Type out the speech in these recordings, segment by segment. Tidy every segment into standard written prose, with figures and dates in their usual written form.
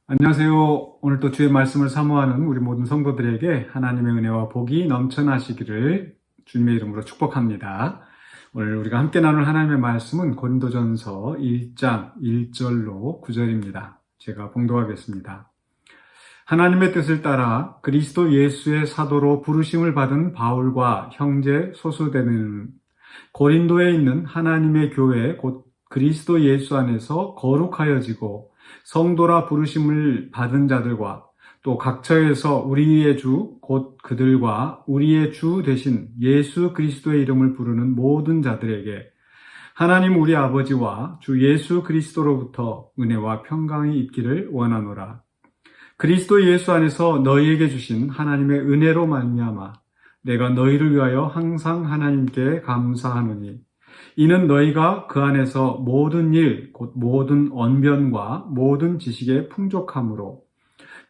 안녕하세요. 오늘 또 주의 말씀을 사모하는 우리 모든 성도들에게 하나님의 은혜와 복이 넘쳐나시기를 주님의 이름으로 축복합니다. 오늘 우리가 함께 나눌 하나님의 말씀은 고린도전서 1장 1절로 9절입니다. 제가 봉독하겠습니다. 하나님의 뜻을 따라 그리스도 예수의 사도로 부르심을 받은 바울과 형제 소수되는 고린도에 있는 하나님의 교회 곧 그리스도 예수 안에서 거룩하여지고 성도라 부르심을 받은 자들과 또 각처에서 우리의 주 곧 그들과 우리의 주 되신 예수 그리스도의 이름을 부르는 모든 자들에게 하나님 우리 아버지와 주 예수 그리스도로부터 은혜와 평강이 있기를 원하노라. 그리스도 예수 안에서 너희에게 주신 하나님의 은혜로 말미암아 내가 너희를 위하여 항상 하나님께 감사하노니 이는 너희가 그 안에서 모든 일, 곧 모든 언변과 모든 지식에 풍족함으로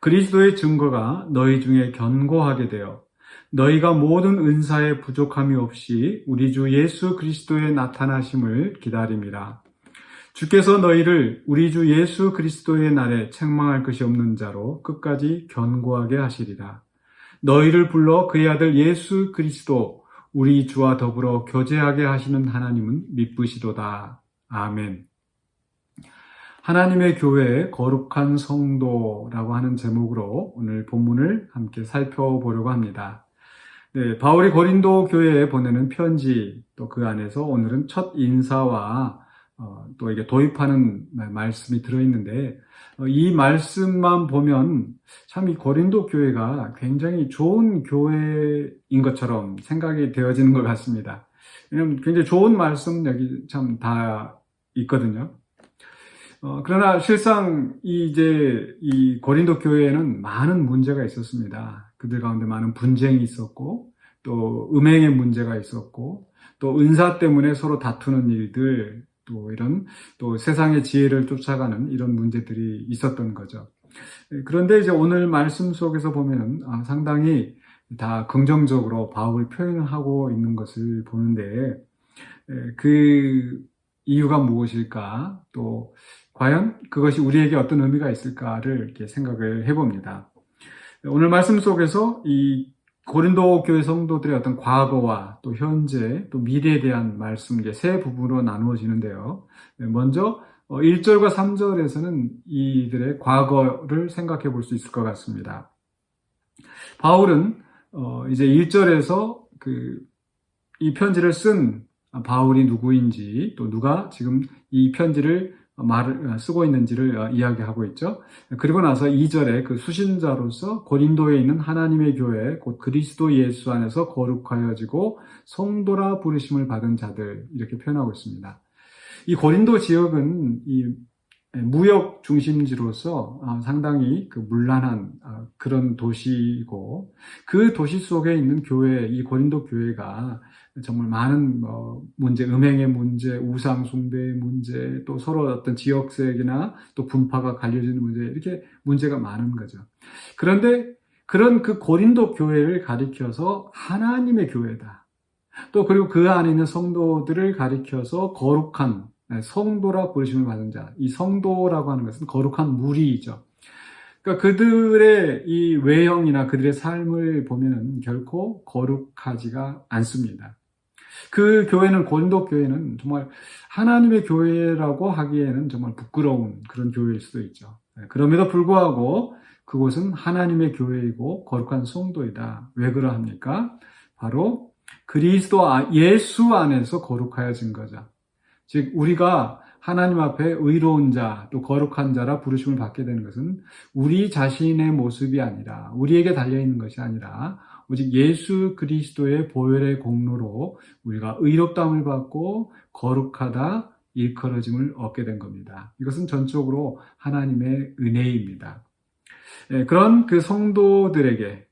그리스도의 증거가 너희 중에 견고하게 되어 너희가 모든 은사에 부족함이 없이 우리 주 예수 그리스도의 나타나심을 기다림이라. 주께서 너희를 우리 주 예수 그리스도의 날에 책망할 것이 없는 자로 끝까지 견고하게 하시리라. 너희를 불러 그의 아들 예수 그리스도 우리 주와 더불어 교제하게 하시는 하나님은 미쁘시도다. 아멘. 하나님의 교회의 거룩한 성도라고 하는 제목으로 오늘 본문을 함께 살펴보려고 합니다. 네, 바울이 고린도 교회에 보내는 편지, 또 그 안에서 오늘은 첫 인사와 또 이게 도입하는 말씀이 들어있는데, 이 말씀만 보면 참 이 고린도 교회가 굉장히 좋은 교회인 것처럼 생각이 되어지는 것 같습니다. 왜냐하면 굉장히 좋은 말씀 여기 참 다 있거든요. 그러나 실상 이 고린도 교회에는 많은 문제가 있었습니다. 그들 가운데 많은 분쟁이 있었고, 또 음행의 문제가 있었고, 또 은사 때문에 서로 다투는 일들, 또 세상의 지혜를 쫓아가는 이런 문제들이 있었던 거죠. 그런데 이제 오늘 말씀 속에서 보면은 상당히 다 긍정적으로 바울이 표현하고 있는 것을 보는데, 그 이유가 무엇일까? 또 과연 그것이 우리에게 어떤 의미가 있을까를 이렇게 생각을 해봅니다. 오늘 말씀 속에서 이 고린도 교회 성도들의 어떤 과거와 또 현재 또 미래에 대한 말씀 이제 세 부분으로 나누어지는데요. 먼저 1절과 3절에서는 이들의 과거를 생각해 볼 수 있을 것 같습니다. 바울은 이제 1절에서 이 편지를 쓴 바울이 누구인지 또 누가 지금 이 편지를 쓰고 있는지를 이야기하고 있죠. 그리고 나서 2절에 그 수신자로서 고린도에 있는 하나님의 교회 곧 그리스도 예수 안에서 거룩하여지고 성도라 부르심을 받은 자들 이렇게 표현하고 있습니다. 이 고린도 지역은 이 무역 중심지로서 상당히 문란한 그런 도시이고 그 도시 속에 있는 교회, 이 고린도 교회가 정말 많은 문제, 음행의 문제, 우상 숭배의 문제, 또 서로 어떤 지역색이나 또 분파가 갈려지는 문제, 이렇게 문제가 많은 거죠. 그런데 그런 그 고린도 교회를 가리켜서 하나님의 교회다. 또 그리고 그 안에 있는 성도들을 가리켜서 거룩한 성도라 부르심을 받은 자. 이 성도라고 하는 것은 거룩한 무리이죠. 그러니까 그들의 이 외형이나 그들의 삶을 보면은 결코 거룩하지가 않습니다. 그 교회는, 고린도 교회는 정말 하나님의 교회라고 하기에는 정말 부끄러운 그런 교회일 수도 있죠. 그럼에도 불구하고 그곳은 하나님의 교회이고 거룩한 성도이다. 왜 그러합니까? 바로 그리스도 예수 안에서 거룩하여진 거죠. 즉 우리가 하나님 앞에 의로운 자, 또 거룩한 자라 부르심을 받게 되는 것은 우리 자신의 모습이 아니라, 우리에게 달려있는 것이 아니라 오직 예수 그리스도의 보혈의 공로로 우리가 의롭다함을 받고 거룩하다, 일컬어짐을 얻게 된 겁니다. 이것은 전적으로 하나님의 은혜입니다. 그런 그 성도들에게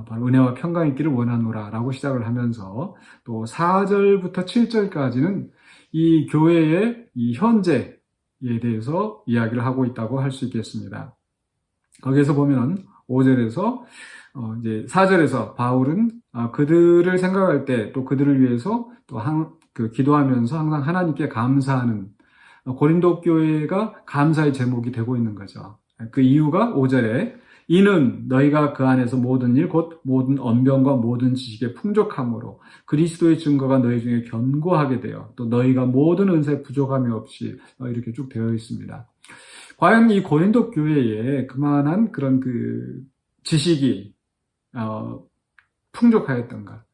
바로 은혜와 평강이 있기를 원하노라 라고 시작을 하면서 또 4절부터 7절까지는 이 교회의 이 현재에 대해서 이야기를 하고 있다고 할 수 있겠습니다. 거기에서 보면 5절에서 이제 4절에서 바울은 그들을 생각할 때 또 그들을 위해서 또 기도하면서 항상 하나님께 감사하는 고린도 교회가 감사의 제목이 되고 있는 거죠. 그 이유가 5절에 이는 너희가 그 안에서 모든 일 곧 모든 언변과 모든 지식에 풍족함으로 그리스도의 증거가 너희 중에 견고하게 되어 또 너희가 모든 은사에 부족함이 없이 이렇게 쭉 되어 있습니다. 과연 이 고린도 교회에 그만한 그런 그 지식이 풍족하였던가?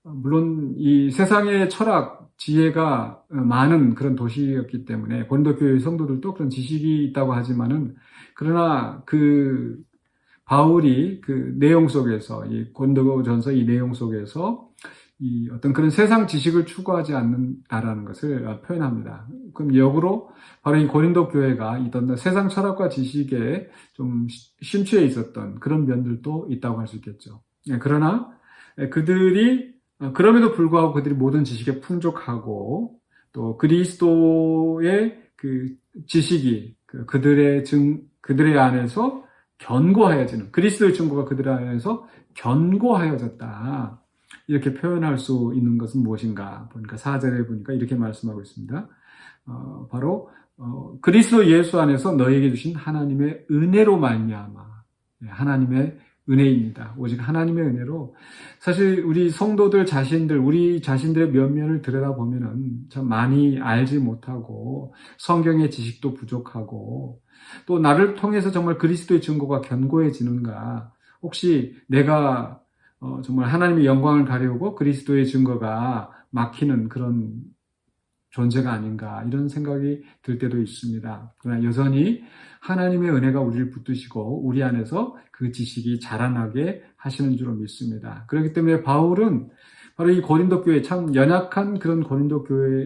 물론 이 세상의 철학, 지혜가 많은 그런 도시였기 때문에 고린도 교회의 성도들도 그런 지식이 있다고 하지만은 그러나 그 바울이 그 내용 속에서 이 고린도전서 이 내용 속에서 이 어떤 그런 세상 지식을 추구하지 않는다라는 것을 표현합니다. 그럼 역으로 바로 이 고린도 교회가 이던 세상 철학과 지식에 좀 심취해 있었던 그런 면들도 있다고 할 수 있겠죠. 그러나 그들이 그럼에도 불구하고 그들이 모든 지식에 풍족하고 또 그리스도의 그 지식이 그들의 안에서 견고하여지는 그리스도의 증거가 그들 안에서 견고하여졌다. 이렇게 표현할 수 있는 것은 무엇인가 보니까 4절에 보니까 이렇게 말씀하고 있습니다. 바로 그리스도 예수 안에서 너희에게 주신 하나님의 은혜로 말미암아 하나님의 은혜입니다. 오직 하나님의 은혜로 사실 우리 성도들 자신들 우리 자신들의 면면을 들여다보면은 참 많이 알지 못하고 성경의 지식도 부족하고 또 나를 통해서 정말 그리스도의 증거가 견고해지는가 혹시 내가 정말 하나님의 영광을 가려고 그리스도의 증거가 막히는 그런 존재가 아닌가 이런 생각이 들 때도 있습니다. 그러나 여전히 하나님의 은혜가 우리를 붙드시고 우리 안에서 그 지식이 자라나게 하시는 줄로 믿습니다. 그렇기 때문에 바울은 바로 이 고린도 교회 참 연약한 그런 고린도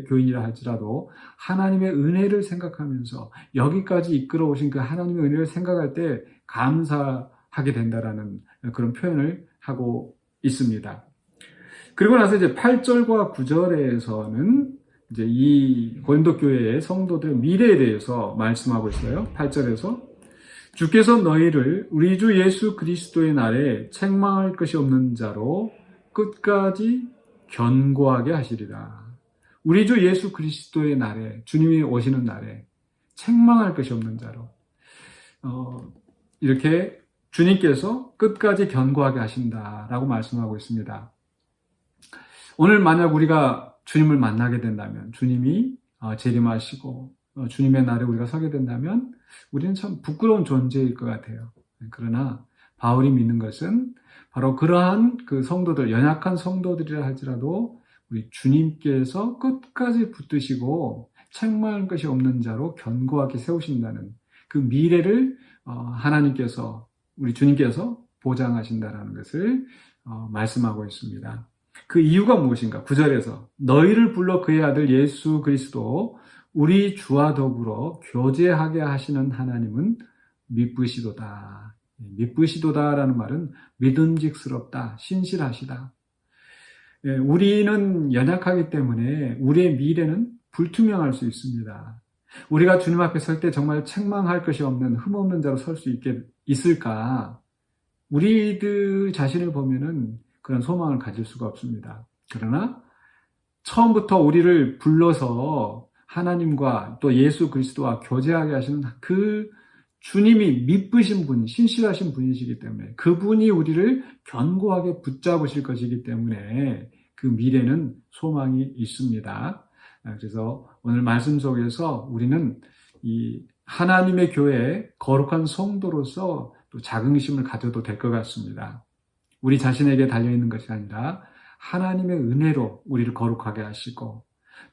교인이라 할지라도 하나님의 은혜를 생각하면서 여기까지 이끌어 오신 그 하나님의 은혜를 생각할 때 감사하게 된다라는 그런 표현을 하고 있습니다. 그리고 나서 이제 8절과 9절에서는 이제 이 고린도 교회의 성도들의 미래에 대해서 말씀하고 있어요. 8절에서 주께서 너희를 우리 주 예수 그리스도의 날에 책망할 것이 없는 자로 끝까지 견고하게 하시리라. 우리 주 예수 그리스도의 날에 주님이 오시는 날에 책망할 것이 없는 자로 이렇게 주님께서 끝까지 견고하게 하신다라고 말씀하고 있습니다. 오늘 만약 우리가 주님을 만나게 된다면 주님이 재림하시고 주님의 날에 우리가 서게 된다면 우리는 참 부끄러운 존재일 것 같아요. 그러나 바울이 믿는 것은 바로 그러한 그 성도들, 연약한 성도들이라 할지라도 우리 주님께서 끝까지 붙드시고 책망할 것이 없는 자로 견고하게 세우신다는 그 미래를 하나님께서 우리 주님께서 보장하신다는 것을 말씀하고 있습니다. 그 이유가 무엇인가? 9절에서 너희를 불러 그의 아들 예수 그리스도 우리 주와 더불어 교제하게 하시는 하나님은 미쁘시도다. 미쁘시도다라는 말은 믿음직스럽다, 신실하시다. 우리는 연약하기 때문에 우리의 미래는 불투명할 수 있습니다. 우리가 주님 앞에 설 때 정말 책망할 것이 없는 흠없는 자로 설 수 있을까? 우리들 자신을 보면은 그런 소망을 가질 수가 없습니다. 그러나 처음부터 우리를 불러서 하나님과 또 예수 그리스도와 교제하게 하시는 그 주님이 미쁘신 분, 신실하신 분이시기 때문에 그분이 우리를 견고하게 붙잡으실 것이기 때문에 그 미래는 소망이 있습니다. 그래서 오늘 말씀 속에서 우리는 이 하나님의 교회에 거룩한 성도로서 또 자긍심을 가져도 될 것 같습니다. 우리 자신에게 달려있는 것이 아니라 하나님의 은혜로 우리를 거룩하게 하시고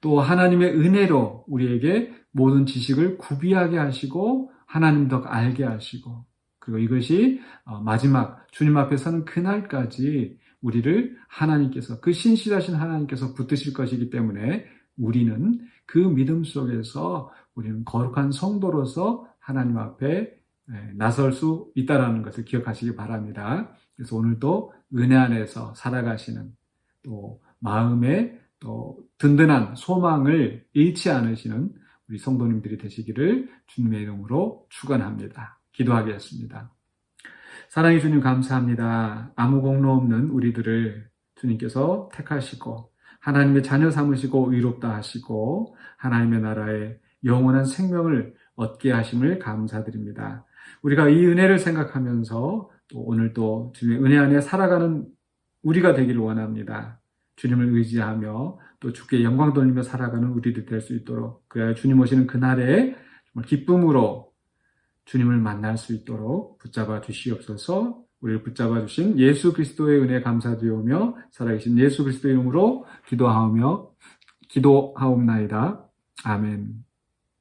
또 하나님의 은혜로 우리에게 모든 지식을 구비하게 하시고 하나님 더 알게 하시고 그리고 이것이 마지막 주님 앞에 서는 그날까지 우리를 하나님께서 그 신실하신 하나님께서 붙드실 것이기 때문에 우리는 그 믿음 속에서 우리는 거룩한 성도로서 하나님 앞에 나설 수 있다는 것을 기억하시기 바랍니다. 그래서 오늘도 은혜 안에서 살아가시는 또 마음에 또 든든한 소망을 잃지 않으시는 우리 성도님들이 되시기를 주님의 이름으로 축원합니다. 기도하겠습니다. 사랑해 주님 감사합니다. 아무 공로 없는 우리들을 주님께서 택하시고 하나님의 자녀 삼으시고 의롭다 하시고 하나님의 나라에 영원한 생명을 얻게 하심을 감사드립니다. 우리가 이 은혜를 생각하면서 또 오늘 또 주님의 은혜 안에 살아가는 우리가 되기를 원합니다. 주님을 의지하며 또 주께 영광 돌리며 살아가는 우리들 될 수 있도록, 그래야 주님 오시는 그날에 정말 기쁨으로 주님을 만날 수 있도록 붙잡아 주시옵소서. 우리를 붙잡아 주신 예수 그리스도의 은혜 감사드리오며 살아계신 예수 그리스도의 이름으로 기도하옵나이다. 아멘.